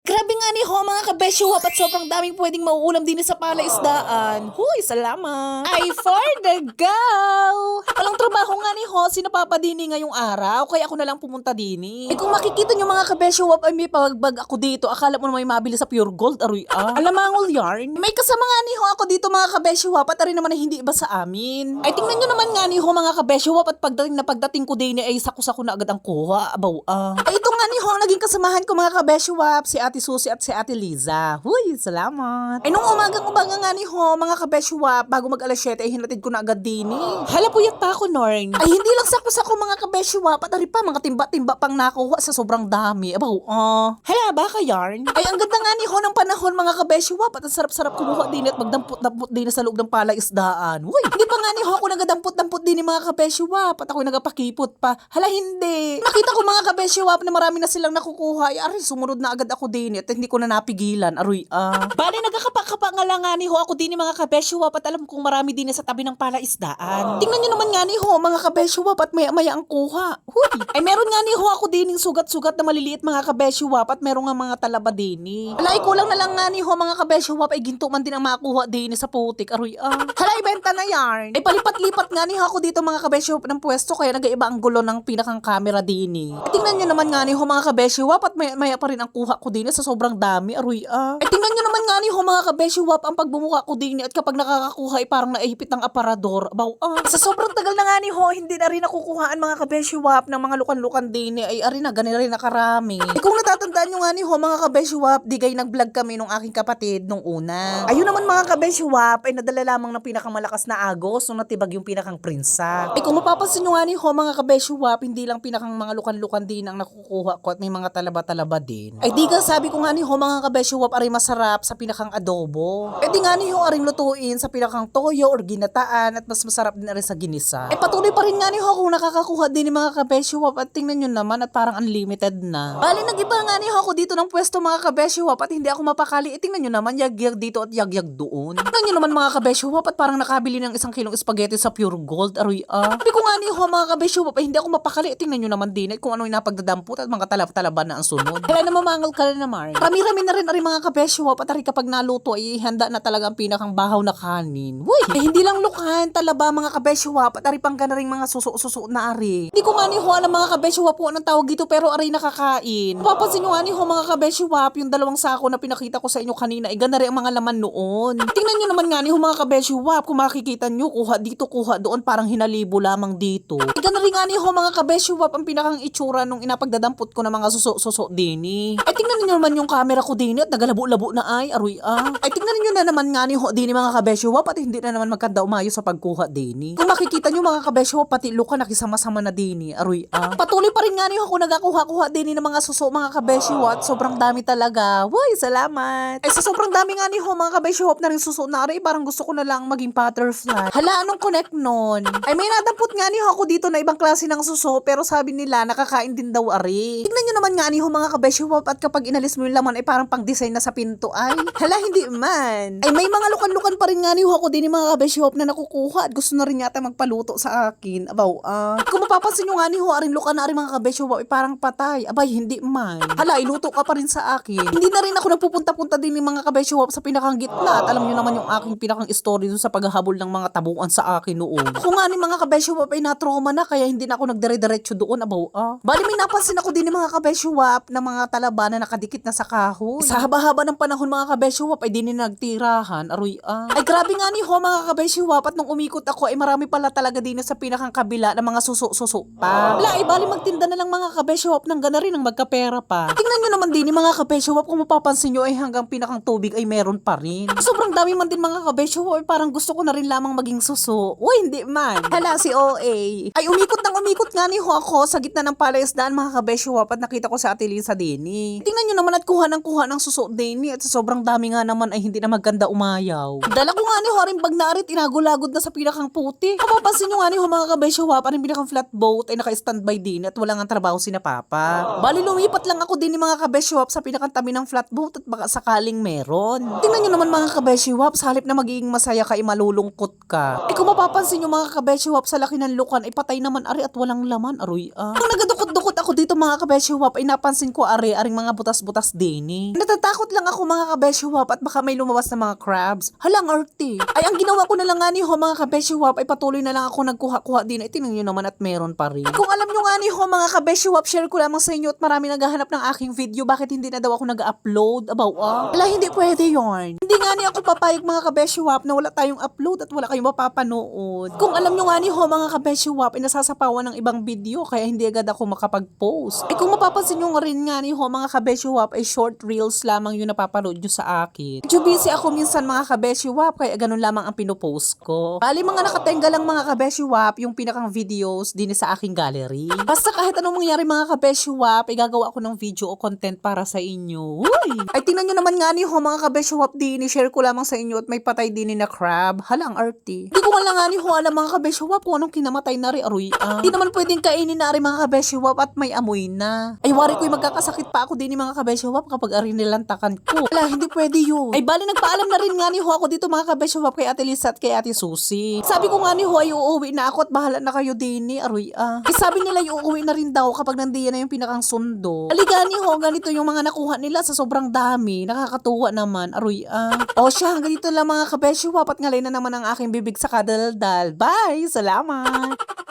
Grabe nga ni ho mga kabesyo at sobrang daming pwedeng mauulam din sa palaisdaan. Huy, salamat. Ay, for the go! Walang trabaho nga ni ho, sinapapadini ngayong araw, kaya ako na lang pumunta dini. Eh kung makikita nyo mga kabesyo ay may pagbag ako dito, akala mo na may mabili sa pure gold, aroy Alamangol yarn. May kasama nga ni ho ako dito mga kabesyo at rin naman na hindi iba sa amin. Ay tingnan nyo naman nga ni ho mga kabesyo at pagdating ko dini ay sako-sako na agad ang kuha, abaw Ay ito nga ni ho ang naging kasamahan ko mga kabesyo si Ate Susie at si Ate Liza. Huy, salamat. Ay nung umagang-umaga nga ni ho, mga kabeshwap, bago mag alas 7 ay hinatid ko na agad din Hala puyat pa ako, Norn. Ay hindi lang sako-sako mga kabeshwap, at ari pa mga timba-timba pang nakuha sa sobrang dami. Abaw, hala ba ka yarn? Ay ang ganda nga ni ho ng panahon mga kabeshwap, at ang sarap-sarap kumuha din at magdampot-dampot din sa loob ng palaisdaan. Huy, hindi pa nga ni ho ako nagadampot-dampot din mga kabeshwap, at ako'y nagapakipot pa. Hala hindi. Nakita ko mga kabeshwap na marami na silang nakukuha. Ay ari, sumunod na agad ako din at hindi ko na napigilan, aroy Bale, nagkakapa-kapa nga lang nga ni ho ako din mga kabesyo at alam kong marami din sa tabi ng palaisdaan. Tingnan nyo naman nga ni ho mga kabesyo at maya-maya ang kuha. Huy! Ay meron nga ni ho ako din sugat-sugat na maliliit mga kabesyo at meron nga mga talaba din Alay, kulang na lang nga ni ho mga kabesyo ay ginto man din ang makuha din sa putik, aroy Hala, ibenta na yarn. Ay palipat-lipat nga ni ho ako dito mga kabesyo ng pwesto kaya nag-iiba ang gulo ng pinakang camera din Tingnan nyo naman nga ni ho mga kabesyo at maya pa rin ang kuha ko din sa sobrang dami, aroy Ay tingnan nyo naman nga ni ho mga kabesyo ang pagbumuka ko din at kapag nakakakuha ay parang naihipit ng aparador. Abaw Sa sobrang tagal na nga ni ho, hindi na rin nakukuhaan mga kabesyo ng mga lukan-lukan din ay ari na, ganun rin nakarami. Kung natatandaan nyo nga ni ho mga kabesyo di gay nag-vlog kami nung aking kapatid nung una. Ayun naman mga kabesyo ay nadala lamang ng pinakamalakas na agos nung natibag yung pinakang prinsa. Ay kung mapapansin nyo nga ni ho mga kabesyo hindi lang pinakang mga lukan-lukan din ang nakukuha ko at may mga talaba-talaba din. Ay di ka sabi ko nga ni ho mga kabesyo ari masarap sa pinakang adobo. E di nga ni ho aring lutuin sa pinakang toyo or ginataan at mas masarap din rin sa ginisa. E patuloy pa rin nga ni ho kung nakakakuha din ni mga kabesyo at tingnan nyo naman at parang unlimited na. Bali nag-iba nga ni ho ako dito ng pwesto mga kabesyo at hindi ako mapakali. E tingnan nyo naman yagyag dito at yagyag doon. Tingnan nyo naman mga kabesyo at parang nakabili ng 1 kilong spaghetti sa pure gold, aroy Sabi ko nga ni ho mga kabesyo hindi ako mapakali. E tingnan nyo naman din kung ano yung napagdadampot at mga talab-talaba na ang sunod. Kaya namamangal ka na naman. Rami-rami na rin mga kabesyo at ari kapag naluto ay handa na talaga ang pinakang bahaw na kanin. Uy, hindi lang lukan, talaba mga kabesyo at ari pang gana rin mga suso-suso na ari. Hindi ko nga ni ho alam mga kabesyo po anong tawag dito pero ari nakakain. Papansin nyo nga ni ho mga kabesyo yung 2 sako na pinakita ko sa inyo kanina ay gana rin ang mga laman noon. Tingnan nyo naman nga ni ho mga kabesyo kung makikita nyo kuha dito kuha doon parang hinalibo lamang dito. Ay gana rin nga ni ho mga kabesyo ang pinakang itsura nung inapagdadampot ko na mga suso-suso dini. Ay tingnan niyo naman yung camera ko din at nagalabo-labo na ay aroy Ay tingnan niyo na naman nga ni ho din mga kabesyo at hindi na naman magkanda umayo sa pagkuha din Kung makikita niyo mga kabesyo pati luka nakisama-sama na din aroy Patuloy pa rin nga ni ho kung nagakuha-kuha din ng mga suso mga kabesyo at sobrang dami talaga. Uy, salamat. Ay sa sobrang dami nga ni ho mga kabesyo na rin suso na aray parang gusto ko na lang maging butterfly. Hala, anong connect nun? Ay may nadampot nga ni ho ako dito na ibang klase ng suso pero sabi nila nakakain din daw ari. Tingnan niyo naman nga ni ho mga kabesyo at kapag inalis mo yung laman ay parang pang-design na sa pinto ay. Hala, hindi man. Ay may mga lukan-lukan pa rin nga ni ho ako din mga kabesyo na nakukuha at gusto na rin yata magpaluto sa akin. Abaw Kung mapapansin nyo nga ni ho aring lukan na aring mga kabesyo ay parang patay. Abay, hindi man. Hala, iluto ka pa rin sa akin. Hindi na rin ako nagpupunta-punta din ng mga kabesyo sa pinakang gitna at alam nyo naman yung aking pinakang story doon sa paghahabol ng mga tabuan sa akin noon. Ako nga ni mga kabesyo ay na-trauma na kaya hindi na ako nagdire-diretso doon. Abaw Bali may napansin ako din ng mga kabesyo na mga talaba na nakadikit na sa kahoy. Sa haba-haba ng panahon mga kabesyo ay di na nagtirahan, aroy Ay grabe nga ni ho mga kabesyo at nung umikot ako ay marami pala talaga din sa pinakang kabila ng mga suso-suso pa. Wala ay bali magtinda na lang mga kabesyo nang gana rin ang magkapera pa. Tingnan nyo naman din mga kabesyo kung mapapansin nyo ay hanggang pinakang tubig ay meron pa rin. Sobrang dami man din mga kabesyo ay parang gusto ko na rin lamang maging suso. Uy, hindi man. Hala si OA. Ay umikot nga ni ho ako sa gitna ng palaisdaan mga kabesyo at nakita ko sa Ate Liza din Tingnan nyo naman at kuha ng suso din at sa sobrang dami nga naman ay hindi na maganda umayaw. Dala ko nga ni ho rin bag na arit inagulagod na sa pinakang puti. Mapapansin nyo nga ni ho mga kabesyo parang pinakang flatboat ay naka-standby din at wala nga trabaho si na Papa. Bali lumipat lang ako din ni mga kabesyo sa pinakang tabi ng flatboat at baka sakaling meron. Tingnan nyo naman mga kabesyo sa halip na magiging masaya ka ay malulungkot ka. pa. Kung mapapansin yung mga kabeshiwap sa laki ng lukan, ay patay naman ari at walang laman, aroy Kung nagadukot-dukot ako dito mga kabeshiwap, ay napansin ko aring mga butas-butas din Natatakot lang ako mga kabeshiwap at baka may lumabas na mga crabs. Halang arte. Ay ang ginawa ko na lang nga ni ho mga kabeshiwap ay patuloy na lang ako nagkuha-kuha din. Ay tingnan nyo naman at meron pa rin. At kung alam nyo nga ni ho mga kabeshiwap, share ko lamang sa inyo at marami naghahanap ng aking video. Bakit hindi na daw ako nag-upload? Ala, hindi pwede yarn. Hindi nga ni ako papayag mga kabeshiwap na wala tayong upload at wala kayong mapapanood. Kung alam nyo nga ni ho mga kabeshiwap ay nasasapawan ng ibang video kaya hindi agad ako makapag-post. Ay kung mapapansin nyo rin nga ni ho mga kabeshiwap ay short reels lamang yung napapanood nyo sa akin. Medyo busy ako minsan mga kabeshiwap kaya ganun lamang ang pinupost ko. Bali mga nakatenga lang mga kabeshiwap yung pinakang videos din sa aking gallery. Basta kahit anong mangyari mga kabeshiwap ay gagawa ako ng video o content para sa inyo. Uy! Ay tingnan nyo naman nga ni ho mga kabeshiwap din, share ko lamang sa inyo at may patay din na crab. Halang arty. Hindi ko nga lang nga ni ho alam mga kabeshiwap kung anong kinamatay na rin aroy Hindi naman pwedeng kainin na rin mga kabeshiwap at may amoy na. Ay wari ko'y magkakasakit pa ako din ni mga kabeshiwap kapag arin nilantakan ko. Wala, hindi pwede yun. Ay bali nagpaalam na rin nga ni ho ako dito mga kabeshiwap kay Ate Lisa at kay Ate Susie. Sabi ko nga ni ho ay uuwi na ako at bahala na kayo din ni aroy Ay sabi nila yung uuwi na rin daw kapag nandiyan na yung pinakang sundo. Aliga ni ho, ganito yung mga nakuha nila sa sobrang dami. Nakakatuwa naman, aroy O siya, hanggang dito lang mga kabeshiwap at ngalay na naman ang aking bibig sa kadaldal. Bye! Salamat!